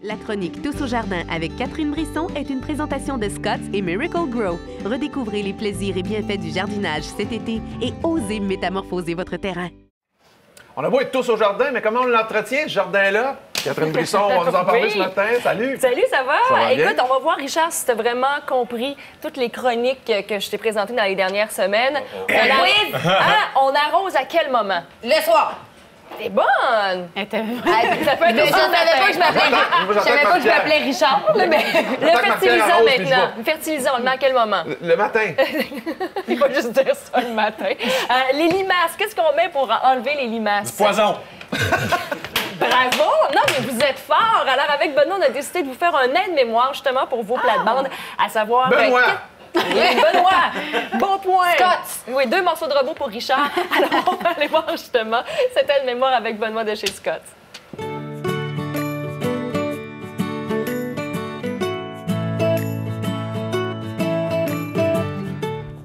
La chronique Tous au jardin avec Catherine Brisson est une présentation de Scotts et Miracle Grow. Redécouvrez les plaisirs et bienfaits du jardinage cet été et osez métamorphoser votre terrain. On a beau être tous au jardin, mais comment on l'entretient, ce jardin-là? Catherine Brisson, on va nous en parler ce matin. Salut! Salut, ça va? Ça va bien? Écoute, on va voir, Richard, si tu as vraiment compris toutes les chroniques que je t'ai présentées dans les dernières semaines. On arrose à quel moment? Le soir. T'es bonne! Je Ça peut être savais pas que je m'appelais Richard, là, mais... Le fertilisant maintenant. Le fertilisant, on le met à quel moment? Le matin. Il va juste dire ça le matin. Les limaces, qu'est-ce qu'on met pour enlever les limaces? Du poison! Bravo! Non, mais vous êtes fort! Alors, avec Benoît, on a décidé de vous faire un aide-mémoire, justement, pour vos plates-bandes, à savoir... Benoît! Benoît! Bon point! Scott! Oui, 2 morceaux de robot pour Richard. Alors, on va aller voir, justement, cette aide-mémoire avec Benoît de chez Scott.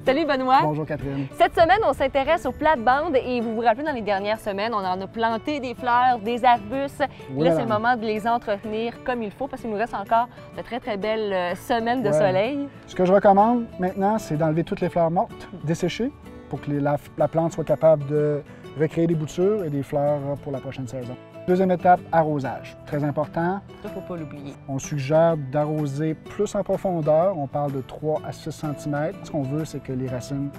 Salut Benoît. Bonjour Catherine. Cette semaine, on s'intéresse aux plates-bandes et vous vous rappelez, dans les dernières semaines, on en a planté des fleurs, des arbustes. Oui, là, c'est le moment de les entretenir comme il faut parce qu'il nous reste encore de très, très belles semaines de soleil. Ce que je recommande maintenant, c'est d'enlever toutes les fleurs mortes, dessécher, pour que la plante soit capable de recréer des boutures et des fleurs pour la prochaine saison. Deuxième étape, arrosage. Très important. Ça, faut pas l'oublier. On suggère d'arroser plus en profondeur. On parle de 3 à 6 cm. Ce qu'on veut, c'est que les racines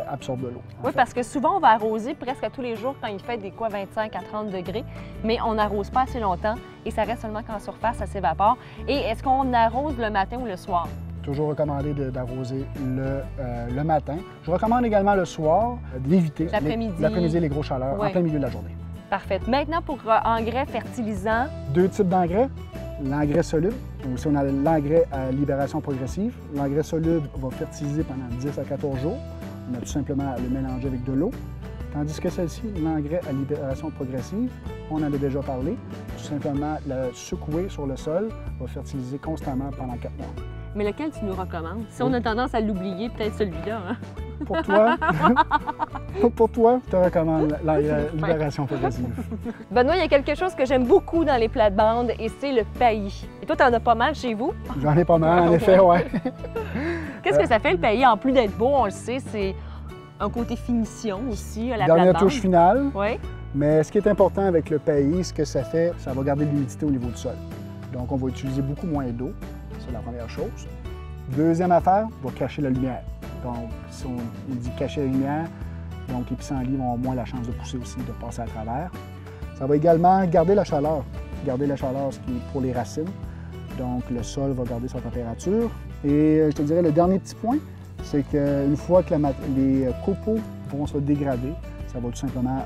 absorbent de l'eau. Oui, parce que souvent, on va arroser presque tous les jours quand il fait des 25 à 30 degrés, mais on n'arrose pas assez longtemps et ça reste seulement qu'en surface, ça s'évapore. Et est-ce qu'on arrose le matin ou le soir? Toujours recommandé d'arroser le matin. Je recommande également le soir d'éviter l'après-midi les grosses chaleurs en plein milieu de la journée. Parfait. Maintenant, pour engrais fertilisants. 2 types d'engrais. L'engrais soluble, aussi on a l'engrais à libération progressive. L'engrais soluble va fertiliser pendant 10 à 14 jours. On a tout simplement à le mélanger avec de l'eau. Tandis que celle-ci, l'engrais à libération progressive, on en a déjà parlé. Tout simplement le secouer sur le sol, va fertiliser constamment pendant 4 mois. Mais lequel tu nous recommandes? Si on a tendance à l'oublier, peut-être celui-là, hein? Pour toi, je te recommande la libération progressive. Benoît, il y a quelque chose que j'aime beaucoup dans les plates-bandes et c'est le paillis. Et toi, tu en as pas mal chez vous? J'en ai pas mal, en effet, oui. Qu'est-ce que ça fait, le paillis? En plus d'être beau, on le sait, c'est un côté finition aussi, à la Dernière plate-bande. touche finale. Oui. Mais ce qui est important avec le paillis, ce que ça fait, ça va garder de l'humidité au niveau du sol. Donc, on va utiliser beaucoup moins d'eau. C'est la première chose. Deuxième affaire, on va cacher la lumière. Donc, si on dit cacher la lumière, donc les pissenlits vont avoir moins la chance de pousser aussi, de passer à travers. Ça va également garder la chaleur. Garder la chaleur, ce qui est pour les racines. Donc, le sol va garder sa température. Et je te dirais, le dernier petit point, c'est qu'une fois que les copeaux vont se dégrader, ça va tout simplement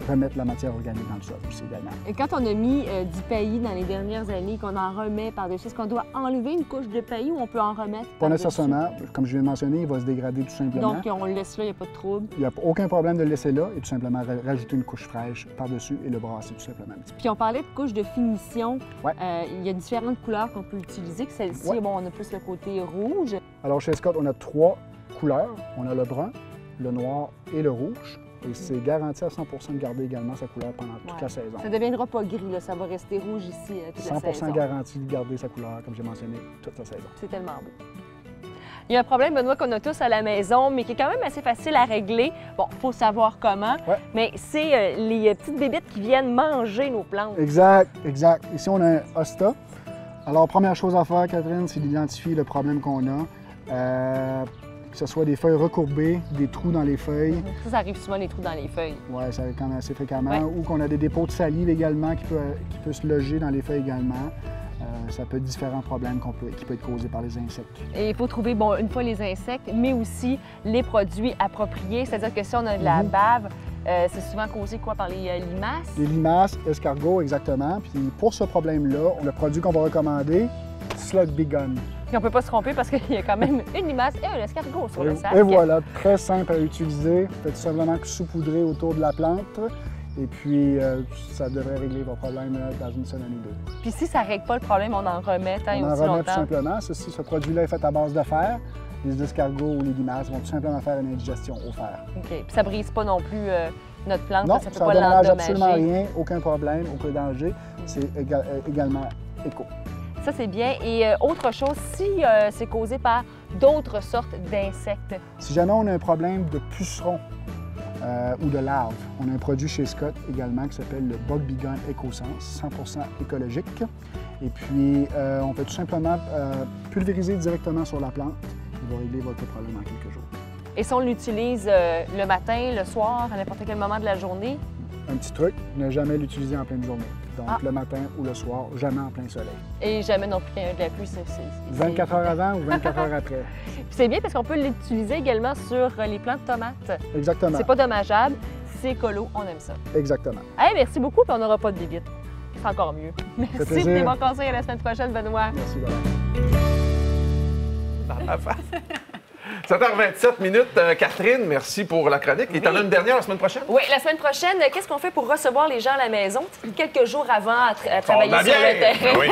remettre la matière organique dans le sol aussi également. Et quand on a mis du paillis dans les dernières années, qu'on en remet par-dessus, est-ce qu'on doit enlever une couche de paillis ou on peut en remettre Pas nécessairement. Comme je viens de mentionner, il va se dégrader tout simplement. Donc, on le laisse là, il n'y a pas de trouble. Il n'y a aucun problème de le laisser là et tout simplement rajouter une couche fraîche par-dessus et le brasser tout simplement un petit peu. Puis on parlait de couche de finition. Ouais. Il y a différentes couleurs qu'on peut utiliser. Celle-ci, bon, on a plus le côté rouge. Alors, chez Scott, on a 3 couleurs. On a le brun, le noir et le rouge. Et c'est garanti à 100 de garder également sa couleur pendant toute la saison. Ça ne deviendra pas gris, là. Ça va rester rouge ici toute la saison. 100 garanti de garder sa couleur, comme j'ai mentionné, toute la saison. C'est tellement beau. Il y a un problème, Benoît, qu'on a tous à la maison, mais qui est quand même assez facile à régler. Bon, il faut savoir comment, mais c'est les petites bébites qui viennent manger nos plantes. Exact, exact. Ici, on a un hosta. Alors, première chose à faire, Catherine, c'est d'identifier le problème qu'on a. Que ce soit des feuilles recourbées, des trous dans les feuilles. Ça arrive souvent, les trous dans les feuilles. Oui, ça arrive quand même assez fréquemment. Ou qu'on a des dépôts de salive également qui peut se loger dans les feuilles également. Ça peut être différents problèmes qui peuvent être causés par les insectes. Et il faut trouver, bon, une fois les insectes, mais aussi les produits appropriés. C'est-à-dire que si on a de la bave, c'est souvent causé quoi, par les limaces? Les limaces, escargots, exactement. Puis pour ce problème-là, le produit qu'on va recommander, Slug Bee Gun. Et on ne peut pas se tromper parce qu'il y a quand même une limace et un escargot sur le sac. Et voilà, très simple à utiliser. Faites tout simplement que saupoudrer autour de la plante. Et puis, ça devrait régler vos problèmes dans une semaine ou 2. Puis si ça ne règle pas le problème, on en remet tant et aussi longtemps? On en remet tout simplement. Ce produit-là est fait à base de fer. Les escargots ou les limaces vont tout simplement faire une indigestion au fer. OK. Puis ça ne brise pas non plus notre plante? Non, ça ne peut ça pas ne dommage l'endommager? Absolument rien, aucun problème, aucun danger. C'est également éco. Ça, c'est bien. Et autre chose, si c'est causé par d'autres sortes d'insectes. Si jamais on a un problème de pucerons ou de larves, on a un produit chez Scott également qui s'appelle le Bug Be Gone EcoSense, 100% écologique. Et puis, on peut tout simplement pulvériser directement sur la plante. Il va régler votre problème en quelques jours. Et si on l'utilise le matin, le soir, à n'importe quel moment de la journée? Un petit truc, ne jamais l'utiliser en pleine journée. Donc, le matin ou le soir, jamais en plein soleil. Et jamais non plus qu'il y ait de la pluie. 24 heures avant ou 24 heures après. C'est bien parce qu'on peut l'utiliser également sur les plants de tomates. Exactement. C'est pas dommageable, c'est écolo, on aime ça. Exactement. Hey, merci beaucoup, puis on n'aura pas de bébite. C'est encore mieux. Merci plaisir. pour tes bons conseils. À la semaine prochaine, Benoît. Merci, Benoît. Dans la face. 7h27 minutes. Catherine, merci pour la chronique. Et t'en as une dernière la semaine prochaine? Oui, la semaine prochaine, qu'est-ce qu'on fait pour recevoir les gens à la maison? Quelques jours avant à travailler la sur le bière! terrain. Oui.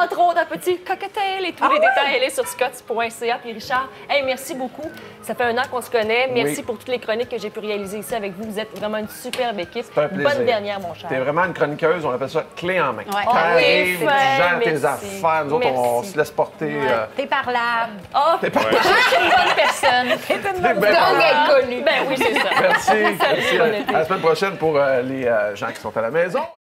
Entre autres, un petit cocktail et tous les détails, allez sur scotts.ca. Puis Richard, hey, merci beaucoup. Ça fait un an qu'on se connaît. Merci pour toutes les chroniques que j'ai pu réaliser ici avec vous. Vous êtes vraiment une superbe équipe. C'est un plaisir. Bonne dernière, mon cher. T'es vraiment une chroniqueuse, on appelle ça clé en main. Ouais. Quand Ah oui, arrive, tu gères tes merci. affaires. Nous autres, on Merci. se laisse porter. T'es parlable. Oh, T'es pas... je suis une bonne personne. Ben, Donc inconnue. Ben oui, c'est ça. merci. Merci. Salut, bon été. À la semaine prochaine pour les gens qui sont à la maison.